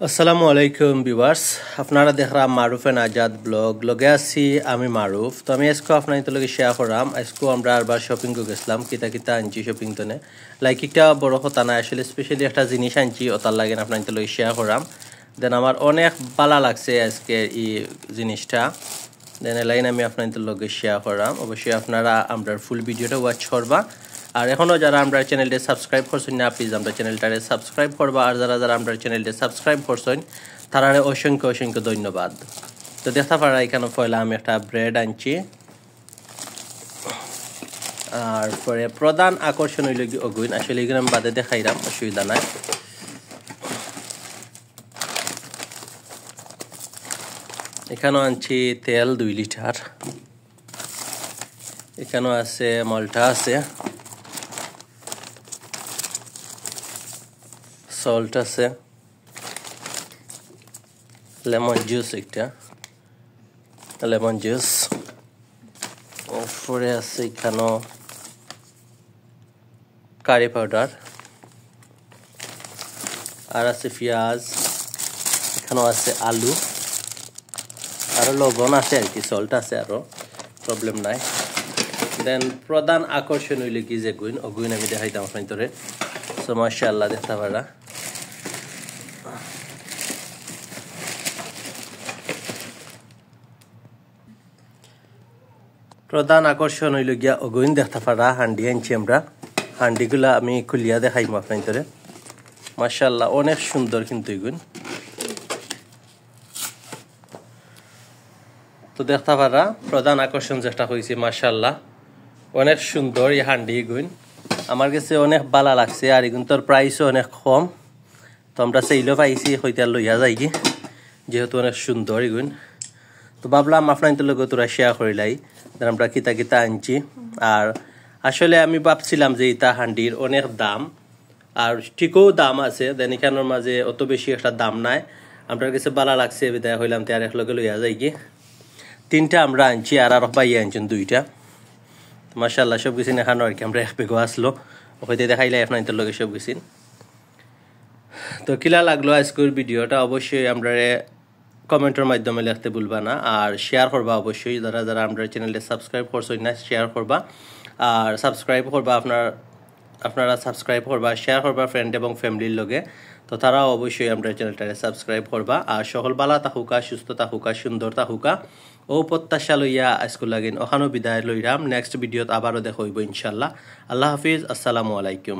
আসসালামু আলাইকুম ভিউয়ার্স, আপনারা দেখরা মারুফ এন্ড আজাদ ব্লগ লগে আছি আমি মারুফ। তো আমি আজকে আপনাদের লগে শেয়ার করাম আজকে আমরা আরবার শপিং করে গেছিলাম কিতা কিতা আনছি শপিং তনে লাইক একটা বড় কথা না, আসলে স্পেশালি একটা জিনিস আনছি ওটার লাগে আপনাদের লগে শেয়ার করাম। দেন আমার অনেক ভালো লাগছে আজকে এই জিনিসটা, দেন লাইন আমি আপনাদের লগে শেয়ার করাম। অবশ্যই আপনারা আমরা ফুল ভিডিওটা ওয়াচ করবা। আর এখনও যারা আমরা চ্যানেলটা সাবস্ক্রাইব করছেন না, প্লিজ আমরা চ্যানেলটারে সাবস্ক্রাইব করবা। আর যারা যারা আমরা চ্যানেলটা সাবস্ক্রাইব করছেন তারা অসংখ্য অসংখ্য ধন্যবাদ। তো দেখা পারা এখানে পয়লা আমি একটা ব্রেড আনছি। আর পরে প্রধান আকর্ষণ হইল অগুইন, আসলে এগুলো আমি বাদে দেখাইলাম, অসুবিধা নাই। এখানেও আনছি তেল 2 লিটার, এখানেও আছে মলটা আছে, সল্ট আছে, লেমন জুস একটা লেমন জুস, পরে আছে এখানেও কারি পাউডার, আর আছে পেঁয়াজ, এখানেও আছে আলু, আরও লবণ আছে আর কি, সল্ট আছে, আরও প্রবলেম নাই। দেন প্রধান আকর্ষণ হইল কি যে গুইন আমি দেখাইতাম আপনাদের। সো মাশাআল্লাহ দেখতে পারা প্রধান আকর্ষণ হইল গিয়া অগুইন দেখতে পারা হান্ডি আনছি আমরা। হান্ডিগুলা আমি খুলিয়া দেখাইম আপনাদের। মাশাআল্লাহ অনেক সুন্দর কিন্তু এগুন। তো দেখতে পারা প্রধান আকর্ষণ যেটা হয়েছে মাশাআল্লাহ অনেক সুন্দর এই হান্ডি এগুন, আমার কাছে অনেক ভালো লাগছে। আর এগুন তোর প্রাইসও অনেক কম, তো আমরা সেইলো পাইছি হইতে লইয়া যাই কি, যেহেতু অনেক সুন্দর এগুন। তো ভাবলাম আপনাদের লগে তোরা শেয়ার করিলাই আমরা কিতা কিতা আনছি। আর আসলে আমি ভাবছিলাম যে ইতা হান্ডির অনেক দাম, আর ঠিকও দাম আছে, দেন এখানোর মাঝে অত বেশি একটা দাম নাই। আপনার কাছে ভালো লাগছে বিদায় হইলাম, তার এক লগে লইয়া যাই কি। 3টা আমরা আনছি আর পাইয়ে আনছেন 2টা। মাশাআল্লাহ সব কিছু এখানো আর কি, আমরা এক বেগো আসলো হইতে দেখাইলে আপনাদের লগে সব কিছু। তো কিলা লাগলো আজকের ভিডিওটা অবশ্যই আমরা কমেন্টের মাধ্যমে লিখতে ভুলবা না, আর শেয়ার করবা অবশ্যই। যারা যারা আমরা চ্যানেলটা সাবস্ক্রাইব করছেন না শেয়ার করবা, আর সাবস্ক্রাইব করবা আপনারা সাবস্ক্রাইব করবা, শেয়ার করবা ফ্রেন্ড এবং ফ্যামিলির লগে। তো তারাও অবশ্যই আমরা চ্যানেলটারে সাবস্ক্রাইব করবা। আর সকল বালা তাহুকা, সুস্থ তাহুকা, সুন্দর তাহুকা ও প্রত্যাশা লইয়া আজকে লাগিন ওখানেও বিদায় লইরাম। নেক্সট ভিডিওত আবারও দেখা হইব ইনশাল্লাহ। আল্লাহ হাফিজ, আসসালামু আলাইকুম।